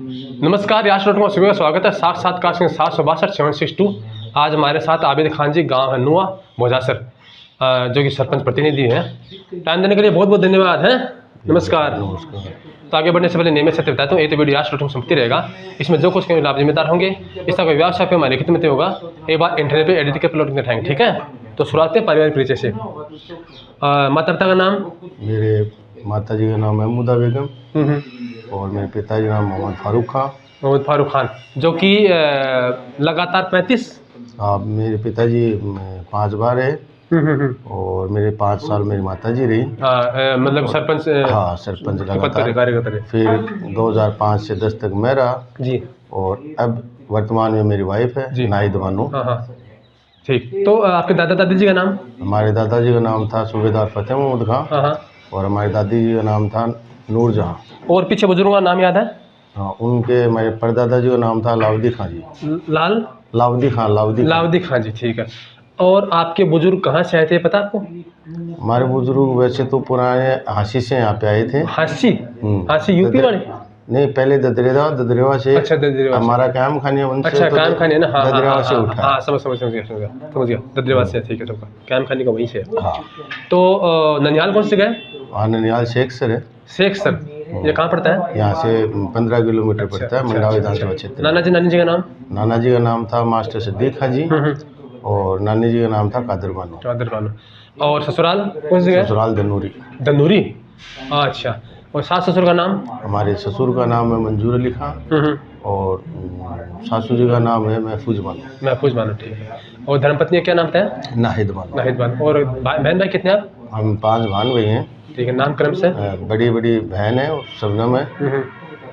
नमस्कार, याश रोड में सभी का स्वागत है। 762 आज हमारे साथ आबिद खान जी, गांव है नुआ भोजासर, जो कि सरपंच प्रतिनिधि हैं। टाइम देने के लिए बहुत बहुत धन्यवाद है। नमस्कार। तो आगे बढ़ने से पहले नियमित सत्य बताता हूँ, ये तो वीडियो याश रोड में संपत्ति रहेगा। इसमें जो कुछ कहीं लाभ जिम्मेदार होंगे, इसका कोई व्यवसाय पे हमारी लिखित में होगा। एक बार इंटरनेट पे एडिट के प्लॉट में उठाएंगे, ठीक है। तो शुरुआत है पारिवारिक परिचय से। माता पिता का नाम? मेरे माता जी का नाम महमूदा बेगम और मेरे पिताजी का नाम मोहम्मद फारूक खान, जो कि लगातार 35। आप मेरे पिताजी 5 बार है और मेरे 5 साल मेरी माता जी रही। मतलब सरपंच? हाँ, सरपंच लगातार। कार्यकर्ता। फिर 2005 से 10 तक मैं रहा जी। और अब वर्तमान में मेरी वाइफ है नाहिद बानो। हाँ, ठीक। तो आपके दादा दादी जी का नाम? हमारे दादाजी का नाम था सूबेदार फतेह महमूद खान और हमारी दादी जी का नाम था नूरजहाँ। और पीछे बुजुर्गों का नाम याद है? हाँ, उनके मेरे परदादा जी का नाम था लावदी खान जी। लावदी खान जी, ठीक है। और आपके बुजुर्ग कहाँ से आए थे, पता आपको? हमारे बुजुर्ग वैसे तो पुराने हांसी से यहाँ पे आए थे। हांसी यूपी वाले? नहीं, पहले ददरेवा से। अच्छा, ददरेवा। हमारा कायम खानी वंश। अच्छा, तो कायम खानी है ना। ददरेवा से उठा। हाँ, समझ गया। ददरेवा से, ठीक है। सबका कायम खानी का वहीं से। हाँ। तो ननिहाल कौन से गए? हाँ, ननिहाल शेखसर है। शेखसर, ये कहाँ पड़ता है? यहाँ से 15 किलोमीटर पड़ता है, मंडावा विधानसभा क्षेत्र। नाना जी का नाम? नाना जी का नाम था मास्टर सिद्दीक खान जी और नानी जी का नाम था कादर बानो। और ससुराल कौन से गए? ससुराल दनूरी। अच्छा। और सास ससुर का नाम? हमारे ससुर का नाम है मंजूर अली खान और सासू जी का नाम है महफूज बानो। ठीक है। और धर्मपत्नी का क्या नाम था? नाहिद बानो। और बहन भाई कितने आप? हम 5 भान भाई हैं। ठीक है, नाम क्रम से? बड़ी बहन है शबनम है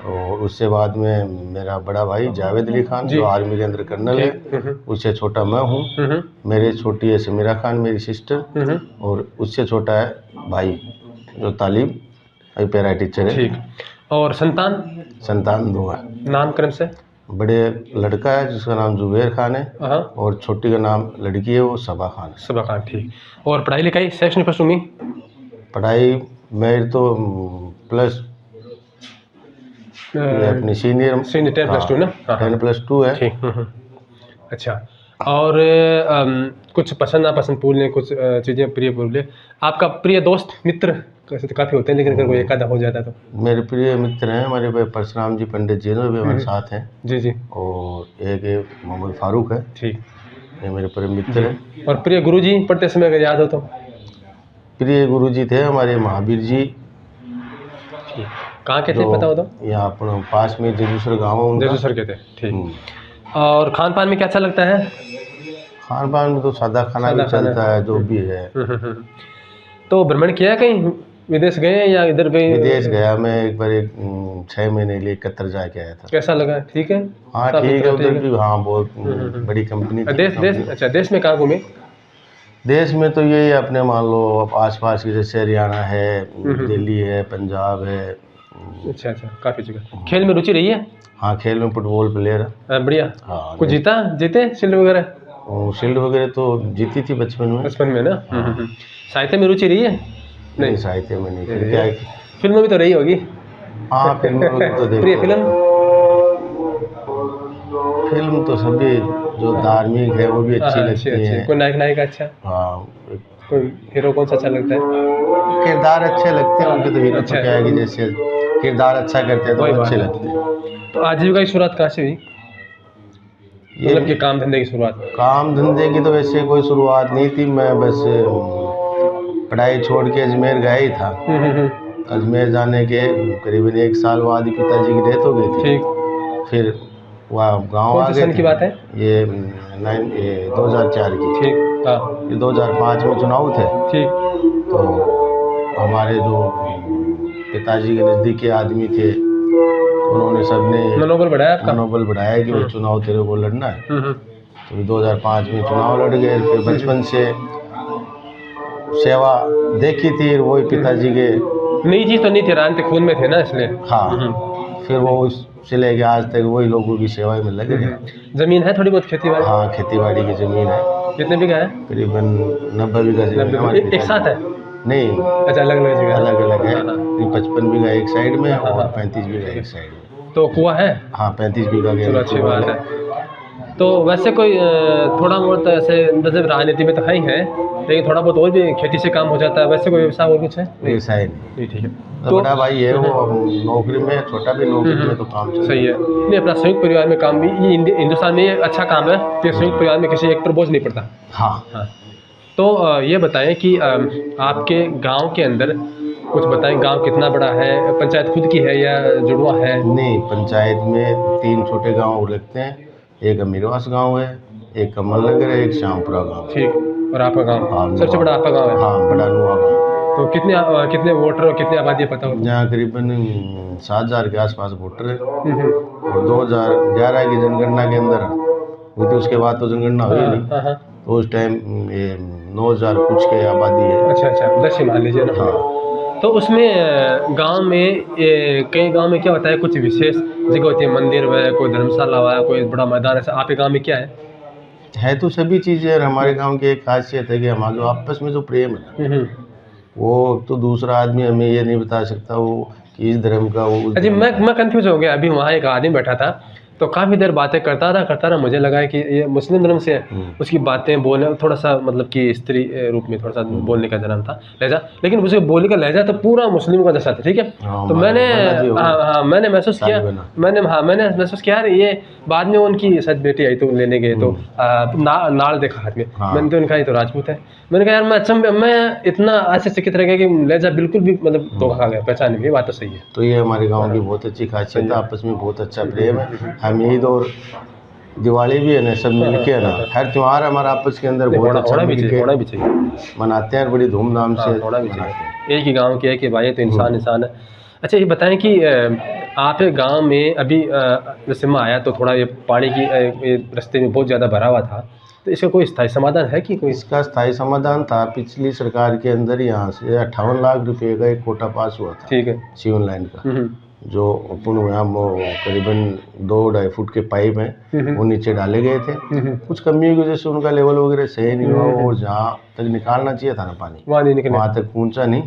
और उससे बाद में मेरा बड़ा भाई जावेद अली खान जो आर्मी के अंदर कर्नल है। उससे छोटा मैं हूँ। मेरे छोटी है समीरा खान मेरी सिस्टर और उससे छोटा है भाई जो तालिब पैरा टीचर है। ठीक। और संतान 2 है। नाम क्रम से? बड़े लड़का है जिसका नाम जुबैर खान है और छोटी का नाम लड़की है वो सबा खान। ठीक। और पढ़ाई लिखाई सेक्शन प्लस 2 में? पढ़ाई मेरी तो प्लस अपनी सीनियर 10+2 ना? 10+2 है। ठीक। अच्छा। और कुछ पसंद नापसंद पूछ लें, कुछ चीज़ें प्रिय पूछ लें। आपका प्रिय दोस्त मित्र वैसे तो काफ़ी होते हैं, लेकिन अगर कोई एक आधा हो जाता तो? मेरे प्रिय मित्र हैं हमारे भाई परशुराम जी पंडित जी भी हमारे साथ हैं। जी। और एक मोहम्मद फारूक है। ठीक। ये मेरे प्रिय मित्र हैं। और प्रिय गुरु जी पढ़ते समय अगर याद हो तो? प्रिय गुरु जी थे हमारे महावीर जी। कहाँ के थे, पता हो तो? यहाँ अपने पास में जेजूसर गाँव है। जेजूसर के थे, ठीक। और खान पान में क्या अच्छा लगता है? खान पान में तो सादा खाना भी चलता है, जो भी है। तो भ्रमण किया कहीं, विदेश गए या इधर गए? विदेश गया मैं एक बार, 6 महीने के लिए कतर जाके आया था। कैसा लगा? ठीक है। हाँ, ठीक है। उधर भी हाँ बहुत बड़ी कंपनी थी। अच्छा, देश में कहाँ घूमे? देश में तो यही अपने मान लो आसपास की, जैसे हरियाणा है, दिल्ली है, पंजाब है। अच्छा, काफ़ी जगह। खेल में रुचि रही है? हाँ, खेल में फुटबॉल प्लेयर है। बढ़िया। हाँ, कुछ जीते शील्ड वगैरह? शील्ड वगैरह तो जीती थी बचपन में ना। साहित्य में रुचि रही है? नहीं, साहित्य में नहीं। फिर क्या है, फिल्म में तो रही होगी? हाँ, फिल्म तो प्रिय फिल्म तो सभी जो धार्मिक है वो भी अच्छी लगती है। कोई नायक अच्छा? हाँ। कोई हीरो कौन सा अच्छा लगता है? किरदार अच्छे लगते हैं उनके, तो हीरो तो क्या है कि जैसे किरदार अच्छा करते हैं तो अच्छे लगते हैं। तो आजीविका की शुरुआत कहाँ से हुई? मतलब कि काम धंधे की शुरुआत? काम धंधे की तो वैसे कोई शुरुआत नहीं थी। मैं बस पढ़ाई छोड़ के अजमेर गया ही था। अजमेर जाने के करीबन 1 साल बाद ही पिताजी की डेथ हो गई थी। ठीक। फिर वह गाँव आ गए। सन की बात है ये 2004 की। ठीक। हाँ। ये 2005 में चुनाव थे। ठीक। तो हमारे जो पिताजी के नज़दीकी आदमी थे उन्होंने सबने मनोबल बढ़ाया कि वो चुनाव तेरे को लड़ना है। तो 2005 में चुनाव लड़ गए। फिर बचपन से सेवा देखी थी, वही पिताजी के नई चीज़ तो नहीं थी, रान खून में थे ना, इसलिए। हाँ। फिर वो उससे लेके आज तक वही लोगों की सेवा में लगे हैं। जमीन है थोड़ी बहुत खेती बाड़ी? हाँ, खेती बाड़ी की जमीन है। कितने बीघा है? करीबन 90 बीघा जमीन। एक साथ है? नहीं, अच्छा, अलग अलग जगह, अलग अलग है। 55 बीघा एक साइड में और 35 बीघा एक साइड में। तो कुआं है? हाँ 35 बीघा के चलो अंदर अच्छी कुआं बात है। है। तो वैसे कोई थोड़ा बहुत ऐसे मतलब राजनीति में तो है ही है, लेकिन थोड़ा बहुत और भी खेती से काम हो जाता है, वैसे कोई व्यवसाय और कुछ है? वैसा है नहीं। नहीं, ठीक है। तो बड़ा भाई है वो नौकरी में, छोटा भी नौकरी में तो काम चल सही है। नहीं, अपना संयुक्त परिवार में काम भी ये हिंदुस्तान में ये अच्छा काम है कि संयुक्त परिवार में किसी एक पर बोझ नहीं पड़ता। हाँ। हाँ। तो ये बताएं कि आपके गांव के अंदर कुछ बताएं, गांव कितना बड़ा है, पंचायत खुद की है या जुड़वा है? नहीं, पंचायत में 3 छोटे गांव लगते हैं। एक अमीरवास गांव है, एक कमल नगर है, एक श्यामपुरा गांव है। ठीक। और आपका गांव हाँ, सबसे बड़ा आपका गांव है? हाँ, बड़ा नुआ गांव। तो कितने वोटर और कितनी आबादी है पता हो? यहाँ करीबन 7,000 के आसपास वोटर है और 2011 की जनगणना के अंदर हुई थी। उसके बाद तो जनगणना हुई नहीं, हाँ। तो उस टाइम ये 9,000 कुछ के आबादी है। अच्छा 10 ही मान लीजिए ना। हाँ। तो उसमें गांव में कई गांव में क्या होता है, कुछ विशेष जगह होती है, मंदिर है, कोई धर्मशाला हुआ है, कोई बड़ा मैदान है। आपके गांव में क्या है? तो सभी चीज़ें। और हमारे गांव की एक खासियत है कि हमारा जो आपस में जो प्रेम है ना, वो तो दूसरा आदमी हमें ये नहीं बता सकता वो कि इस धर्म का वो उस अजी धर्म का। मैं कंफ्यूज हो गया। अभी वहाँ एक आदमी बैठा था, तो काफ़ी देर बातें करता रहा, मुझे लगा कि ये मुस्लिम धर्म से है। उसकी बातें बोलने थोड़ा सा मतलब कि स्त्री रूप में थोड़ा सा बोलने का जन्म था लहजा, लेकिन उसके बोलने का लहजा तो पूरा मुस्लिम का जैसा था। ठीक है। तो मैंने महसूस किया, मैंने महसूस किया यार ये बाद में उनकी शायद बेटी आई तो लेने गए, तो नाल देखा हाथ में। मैंने तो उनका ये तो राजपूत है। मैंने कहा यार मैं इतना आश्चर्यचकित रह गया कि लहजा बिल्कुल भी मतलब धोखा खा गया, पहचान नहीं। बात तो सही है। तो ये हमारे गांव की बहुत अच्छी खासियत है, आपस में बहुत अच्छा प्रेम है। हम ईद और दिवाली भी है ना, सब मिलके है ना, हर त्यौहार हमारा आपस के अंदर बहुत अच्छा होना भी चाहिए मनाते हैं, बड़ी धूमधाम से होना भी चाहिए। एक ही गांव के है कि भाई तो इंसान है। अच्छा ये बताएं कि आपके गांव में अभी जैसे मैं आया तो थोड़ा ये पानी की ये रास्ते में बहुत ज़्यादा भरा हुआ था, तो इसका कोई स्थायी समाधान है कि कोई? इसका स्थायी समाधान था, पिछली सरकार के अंदर यहाँ से 58 लाख रुपए का एक कोटा पास हुआ था। ठीक है। सीवन लाइन का, जो अपन यहाँ करीबन 2-2.5 फुट के पाइप हैं वो नीचे डाले गए थे। कुछ कमियों की वजह से उनका लेवल वगैरह सही नहीं हुआ और जहाँ तक निकालना चाहिए था ना पानी, वहाँ तक पहुँचा नहीं।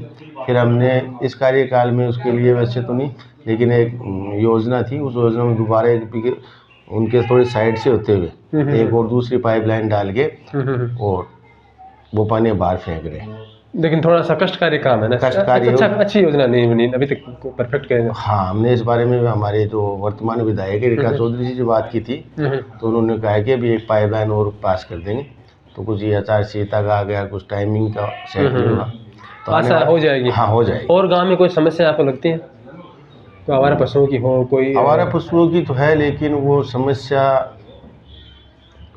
फिर हमने इस कार्यकाल में उसके लिए, वैसे तो नहीं लेकिन एक योजना थी, उस योजना में दोबारा एक उनके थोड़ी साइड से होते हुए एक और दूसरी पाइपलाइन डाल के और वो पानी बाहर फेंक रहे हैं। लेकिन थोड़ा सा कष्टकारी काम है ना, कष्टकारी अच्छी योजना नहीं बनी अभी तक परफेक्ट करें। हाँ, हमने इस बारे में हमारे जो वर्तमान विधायक रेखा चौधरी जी से बात की थी, तो उन्होंने कहा कि अभी एक पाइपलाइन और पास कर देंगे। तो कुछ ये आचार-संहिता का आ गया, कुछ टाइमिंग का सेट नहीं हुआ, तो आशा हो जाएगी। हाँ, हो जाएगी। और गाँव में कोई समस्या आपको लगती है? तो आवारा पशुओं की हो कोई? आवारा पशुओं की तो है, लेकिन वो समस्या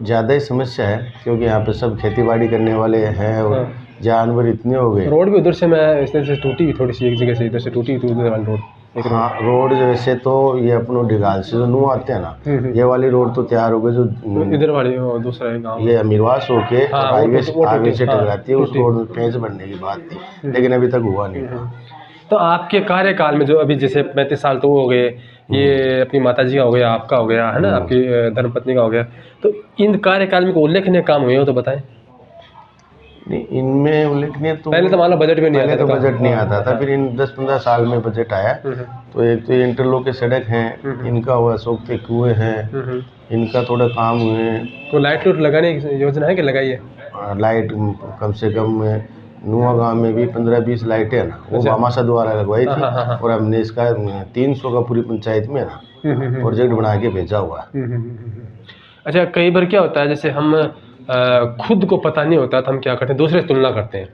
ज़्यादा ही समस्या है, क्योंकि यहाँ पे सब खेती बाड़ी करने वाले हैं और जानवर इतने हो गए। रोड भी उधर से मैं इस तरह से टूटी हुई थोड़ी सी, एक जगह से इधर से टूटी हुई उधर वाली रोड। हाँ, रोड जैसे तो ये अपनों डिगाल से जो नुआ आते हैं ना, ये वाली रोड तो तैयार हो गई, जो इधर वाली दूसरा है गाँव, ये अमीरवास होके हाईवे से टकराती है, उस रोड में पेंच बनने की बात थी, लेकिन अभी तक हुआ नहीं। तो आपके कार्यकाल में जो अभी जैसे 35 साल तो हो गए, ये अपनी माताजी का हो गया, आपका हो गया है ना, आपकी धर्मपत्नी का हो गया, तो इन कार्यकाल में कोई उल्लेखनीय काम हुए हो तो बताएं। नहीं, इनमें उल्लेखनीय तो पहले तो मान लो बजट भी नहीं आता, तो बजट नहीं आता था, फिर इन 10-15 साल में बजट आया। तो एक तो ये इंटरलॉक के सड़क हैं, इनका हुआ, अशोक के कुएं हैं, इनका थोड़ा काम हुए। तो लाइट लूट लगाने की योजना है कि लगाई है? लाइट कम से कम नुआ गांव में भी 15-20 लाइटें है ना, वो भामाशाह द्वारा लगवाई थी, और हमने इसका 300 का पूरी पंचायत में ना प्रोजेक्ट बना के भेजा हुआ है। अच्छा, कई बार क्या होता है, जैसे हम खुद को पता नहीं होता तो हम क्या करते हैं, दूसरे से तुलना करते हैं।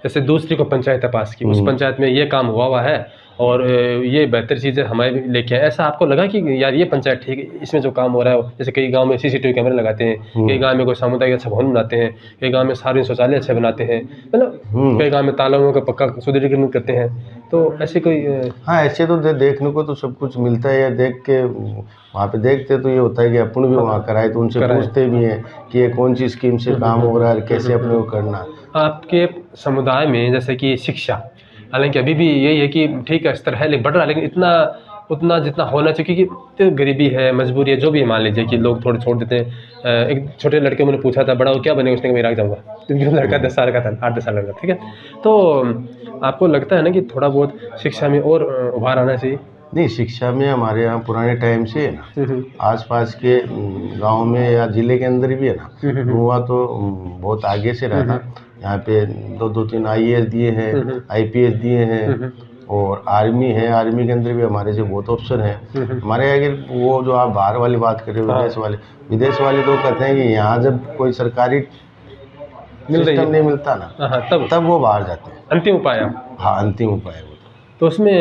जैसे दूसरी को पंचायत पास की, उस पंचायत में ये काम हुआ है और ये बेहतर चीज़ें हमारे भी लेके आए। ऐसा आपको लगा कि यार ये पंचायत ठीक है, इसमें जो काम हो रहा है, जैसे कई गांव में CCTV कैमरे लगाते हैं, कई गांव में कोई सामुदायिक अच्छा भवन बनाते हैं, कई गांव में सार्वजनिक शौचालय अच्छे बनाते हैं, मतलब कई गांव में तालाबों का पक्का सुदृढ़ीकरण करते हैं, तो ऐसे कोई? हाँ, ऐसे तो देखने को तो सब कुछ मिलता है, देख के वहाँ पे देखते तो ये होता है कि अपन भी वहाँ कराए, तो उनसे पूछते भी हैं कि ये कौन सी स्कीम से काम हो रहा है, कैसे अपने को करना। आपके समुदाय में जैसे कि शिक्षा, हालांकि अभी भी यही है कि ठीक है स्तर है, लेकिन बढ़ रहा है, लेकिन उतना जितना होना चाहिए, क्योंकि तो गरीबी है, मजबूरी है, जो भी मान लीजिए कि लोग थोड़े छोड़ देते हैं। एक छोटे लड़के मैंने पूछा था, बड़ा वो क्या बनेगा, उसने कहा मैं इराक जाऊँगा, क्योंकि लड़का 10 साल का था, 8-10 साल का, ठीक है। तो आपको लगता है ना कि थोड़ा बहुत शिक्षा में और उभार आना चाहिए? नहीं, शिक्षा में हमारे यहाँ पुराने टाइम से है ना, आसपास के गांव में या जिले के अंदर भी है ना, नुआ तो बहुत आगे से रहा था। यहाँ पे दो तीन IAS दिए हैं, IPS दिए हैं, और आर्मी है। आर्मी के अंदर भी हमारे से बहुत ऑप्शन है। हमारे अगर वो जो आप बाहर वाली बात कर रहे हो, विदेश वाले तो कहते हैं कि यहाँ जब कोई सरकारी सिस्टम नहीं मिलता ना, तब वो बाहर जाते हैं। अंतिम उपाय। हाँ, अंतिम उपाय वो। तो उसमें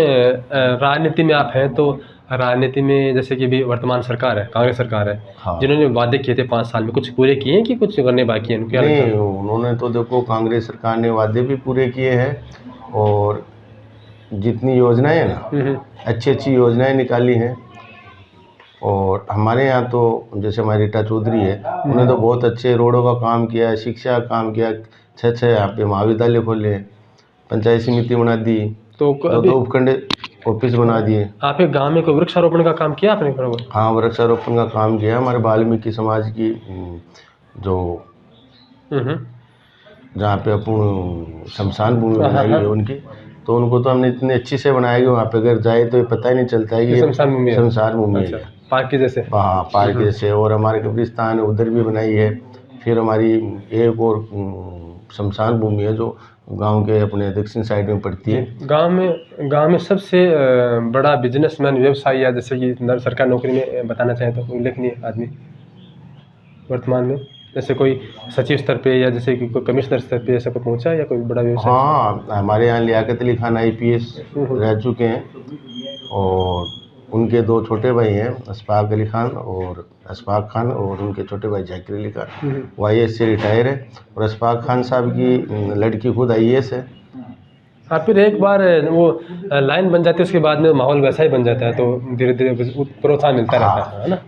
राजनीति में आप हैं, तो राजनीति में जैसे कि भी वर्तमान सरकार है, कांग्रेस सरकार है, हाँ। जिन्होंने वादे किए थे 5 साल में, कुछ पूरे किए हैं कि कुछ करने बाकी हैं? क्या नहीं, उन्होंने तो देखो, कांग्रेस सरकार ने वादे भी पूरे किए हैं, और जितनी योजनाएं हैं ना, अच्छी अच्छी योजनाएं निकाली हैं। और हमारे यहाँ तो जैसे हमारी रीटा चौधरी है, उन्होंने तो बहुत अच्छे रोडों का काम किया है, शिक्षा का काम किया, 6 यहाँ पे महाविद्यालय खोले, पंचायत समिति बना दी, तो 2 उपखंड ऑफिस बना दिए। आपके गांव में कोई वृक्षारोपण का काम किया आपने? हाँ, वृक्षारोपण का काम किया। हमारे वाल्मीकि समाज की जो जहाँ पे अपन शमशान भूमि बनाई है उनकी, तो उनको तो हमने इतनी अच्छी से बनाया कि वहाँ पे अगर जाए तो ये पता ही नहीं चलता है कि शमशान भूमि है। पार्क के जैसे? हाँ, पार्क जैसे। और हमारे कब्रिस्तान है, उधर भी बनाई है। फिर हमारी एक और शमशान भूमि है जो गांव के अपने दक्षिण साइड में पड़ती है। गांव में सबसे बड़ा बिजनेसमैन, व्यवसायी, या जैसे कि सरकारी नौकरी में बताना चाहें तो उल्लेखनीय आदमी वर्तमान में, जैसे कोई सचिव स्तर पे या जैसे कि कोई कमिश्नर स्तर पे ऐसा कोई पहुंचा है, या कोई बड़ा व्यवसाय? हाँ, हमारे यहाँ लियाकत अली खान IPS रह चुके हैं, और उनके 2 छोटे भाई हैं, अशफाक अली खान और अशफाक खान, और उनके छोटे भाई जाकिर अली खान, वो IAS से रिटायर है। और अशफाक खान साहब की लड़की खुद IAS है। हाँ, फिर एक बार वो लाइन बन जाती है, उसके बाद में माहौल वैसा ही बन जाता है, तो धीरे धीरे प्रोत्साहन मिलता रहता है ना।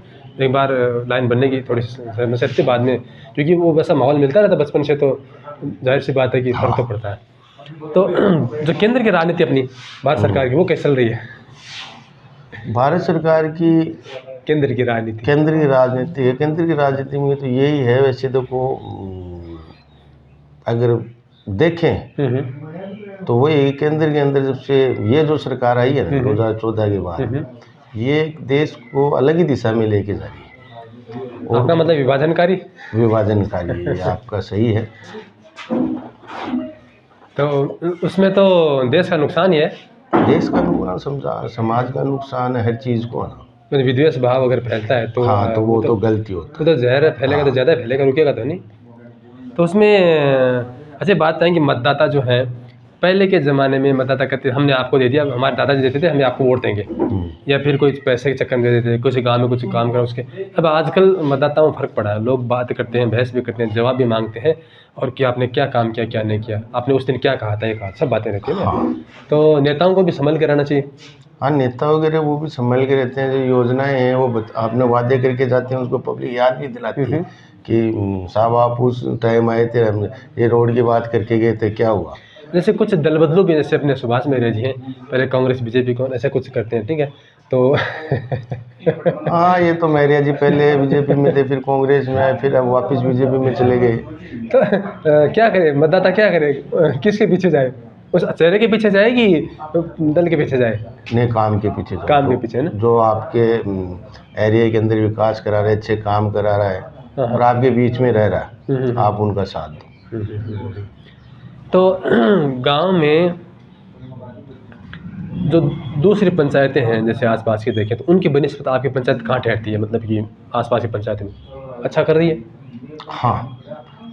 एक बार लाइन बनने की थोड़ी समस्या थी, बाद में क्योंकि वो वैसा माहौल मिलता रहता बचपन से, तो जाहिर सी बात है कि फर्क तो पड़ता है। तो जो केंद्र की राजनीति अपनी भारत सरकार की, वो कैसे चल रही है? भारत सरकार की केंद्र की राजनीति है। केंद्र की राजनीति में तो यही है। वैसे तो अगर देखें तो वही केंद्र के अंदर जब से ये जो सरकार आई है ना 2014 के बाद, ये देश को अलग ही दिशा में लेके जा रही है। आपका मतलब विभाजनकारी है, आपका सही है। तो उसमें तो देश का नुकसान ही है। देश का नुकसान, समाज का नुकसान है, हर चीज़ को ना। विद्वेष भाव अगर फैलता है तो हाँ, तो वो तो गलती होता है। तो जहर फैलेगा तो ज़्यादा फैलेगा, रुकेगा तो नहीं। तो उसमें अच्छी बात है कि मतदाता जो है, पहले के ज़माने में मतदाता कहते हमने आपको दे दिया, हमारे दादाजी देते थे, हमें आपको वोट देंगे, या फिर कोई पैसे के चक्कर में दे देते थे, कुछ गांव में कुछ काम करा उसके। अब आजकल मतदाताओं में फ़र्क पड़ा है, लोग बात करते हैं, बहस भी करते हैं, जवाब भी मांगते हैं, और कि आपने क्या काम किया, क्या नहीं किया, आपने उस दिन क्या कहा था, ये कहा, सब बातें रहती हैं ना। तो नेताओं को भी संभल के रहना चाहिए। हाँ, नेता वगैरह वो भी संभल के रहते हैं। जो योजनाएं हैं वो आपने वादे करके जाते हैं, उसको पब्लिक याद भी दिलाती है कि साहब आप उस टाइम आए थे, हम ये रोड की बात करके गए थे, क्या हुआ। जैसे कुछ दल बदलू भी, जैसे अपने सुभाष मेहरा जी हैं, पहले कांग्रेस BJP कौन ऐसा कुछ करते हैं, ठीक है, तो हाँ, ये तो मेहरा जी पहले BJP में थे, फिर कांग्रेस में आए, फिर अब वापस BJP में चले गए। तो क्या करे मतदाता, क्या करे, किसके पीछे जाए? उस चेहरे के पीछे जाए कि दल के पीछे जाए? नहीं, काम के पीछे जाए। काम के पीछे ना, जो आपके एरिया के अंदर विकास करा रहा है, अच्छे काम करा रहा है, और आपके बीच में रह रहा है, आप उनका साथ दो। तो गांव में जो दूसरी पंचायतें हैं, जैसे आसपास की देखें, तो उनकी बनिस्बत आपकी पंचायत कहाँ ठहरती है? मतलब कि आसपास की पंचायत में अच्छा कर रही है? हाँ,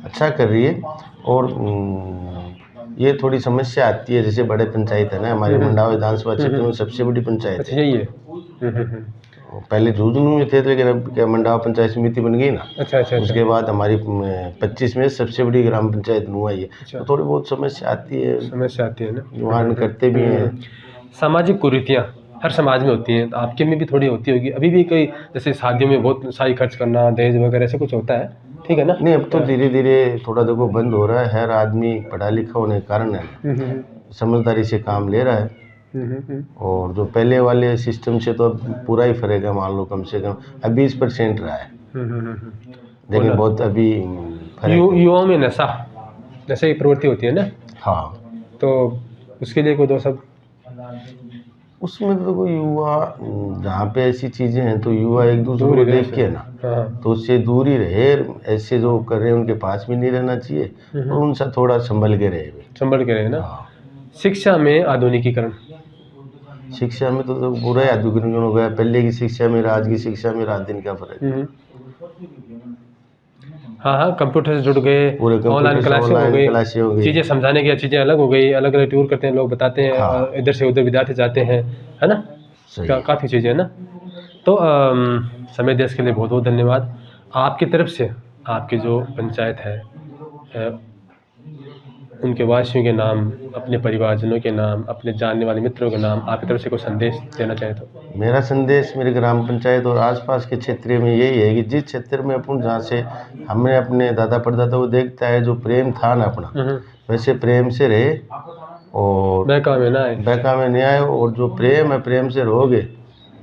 अच्छा कर रही है। और ये थोड़ी समस्या आती है, जैसे बड़े पंचायत है ना, हमारे मंडावा विधानसभा क्षेत्र में सबसे बड़ी पंचायत। अच्छा, यही है। पहले झुंझुनू में थे, लेकिन अब क्या मंडावा पंचायत समिति बन गई ना। अच्छा। उसके बाद हमारी 25 में सबसे बड़ी ग्राम पंचायत नुआ ही है। अच्छा। तो थोड़ी बहुत समस्या आती है ना, निवारण करते भी हैं। सामाजिक कुरीतियाँ हर समाज में होती हैं, तो आपके में भी थोड़ी होती होगी अभी भी, कोई जैसे शादियों में बहुत सारी खर्च करना, दहेज वगैरह ऐसे कुछ होता है, ठीक है ना? नहीं, अब तो धीरे धीरे थोड़ा देखो बंद हो रहा है। हर आदमी पढ़ा लिखा होने के कारण है, समझदारी से काम ले रहा है। और जो पहले वाले सिस्टम से तो अब पूरा ही फर्क है, मान लो कम से कम अब 20% रहा है, लेकिन बहुत अभी युवाओं में नशा जैसे की प्रवृत्ति होती है ना। हाँ, तो उसके लिए कोई दो सब उसमें तो कोई युवा, जहाँ पे ऐसी चीज़ें हैं तो युवा एक दूसरे को देख के ना हाँ। तो उससे दूर ही रहे। ऐसे जो कर रहे हैं उनके पास भी नहीं रहना चाहिए और उनसे थोड़ा संभल के रहे। संभल के रहे ना। हाँ। शिक्षा में आधुनिकीकरण। शिक्षा में तो पूरा ही आधुनिकीकरण हो गया। पहले की शिक्षा में आज की शिक्षा में रात दिन का फर्क है। हाँ हाँ, कंप्यूटर से जुड़ गए, पूरे कंप्यूटर ऑनलाइन से क्लासें हो ऑनलाइन क्लासें हो गई, गई। चीज़ें समझाने की चीज़ें अलग हो गई, अलग अलग टूर करते हैं लोग, बताते हैं, हाँ। और इधर से उधर विद्यार्थी जाते हैं, है ना। सही है। काफ़ी चीज़ें है ना। तो समय देश के लिए बहुत बहुत धन्यवाद। आपकी तरफ से आपकी जो पंचायत है, उनके वासियों के नाम, अपने परिवारजनों के नाम, अपने जानने वाले मित्रों के नाम, आपकी तरफ से कोई संदेश देना चाहें तो। मेरा संदेश मेरे ग्राम पंचायत और आसपास के क्षेत्र में यही है कि जिस क्षेत्र में अपन जहाँ से हमने अपने दादा परदादा को देखता है, जो प्रेम था ना अपना, वैसे प्रेम से रहे और बहका में ना आए। बहका में नहीं आए। और जो प्रेम है, प्रेम से रहोगे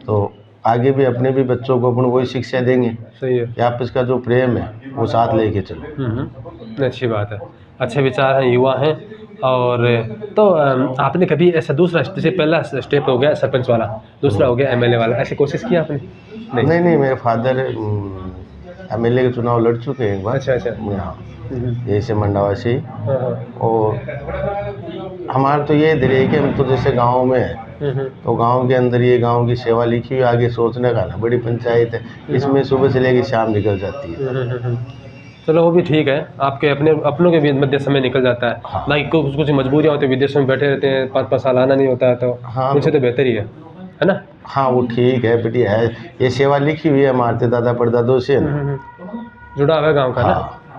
तो आगे भी अपने भी बच्चों को अपन वही शिक्षा देंगे। सही है। कि आपस का जो प्रेम है वो साथ लेके चलो। अच्छी बात है, अच्छे विचार हैं, युवा हैं। और तो आपने कभी ऐसा दूसरा, जैसे पहला स्टेप हो गया सरपंच वाला, दूसरा हो गया एमएलए वाला, ऐसी कोशिश की आपने? नहीं, मेरे फादर एमएलए के चुनाव लड़ चुके हैं एक बार। अच्छा। यहाँ यही से मंडावा से ही। हाँ। और हमारा तो ये दिल है कि हम तो जैसे गांव में है तो गांव के अंदर ये गांव की सेवा लिखी हुई, आगे सोचने का ना। बड़ी पंचायत है, इसमें सुबह से लेकर शाम निकल जाती है। चलो वो भी ठीक है, आपके अपनों के भी मध्य समय निकल जाता है। हाँ। ना कुछ मजबूरियाँ होती है, विदेशों में बैठे रहते हैं, 5-5 साल आना नहीं होता है, तो हाँ, उनसे तो बेहतर ही है ना। हाँ वो ठीक है, बढ़िया है। ये सेवा लिखी हुई है हमारे दादा परदादों से ना। जुड़ा हुआ है गाँव का ना।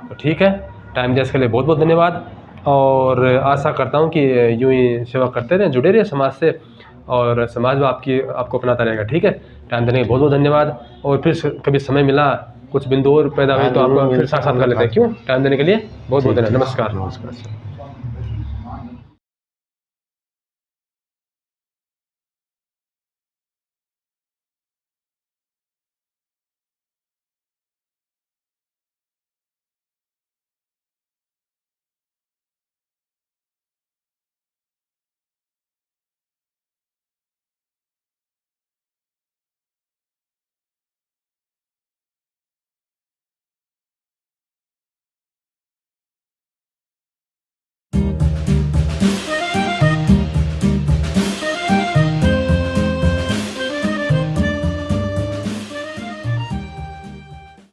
तो ठीक है, टाइम देने के लिए बहुत बहुत धन्यवाद। और आशा करता हूँ कि यूँ ही सेवा करते रहें, जुड़े रहे समाज से, और समाज में आपको अपनाता रहेगा। ठीक है, टाइम देने के लिए बहुत बहुत धन्यवाद। और फिर कभी समय मिला, कुछ बिंदु और पैदा हुए तो आपको फिर साथ कर लेते हैं। क्यों, टाइम देने के लिए बहुत बहुत धन्यवाद। नमस्कार। नमस्कार सर।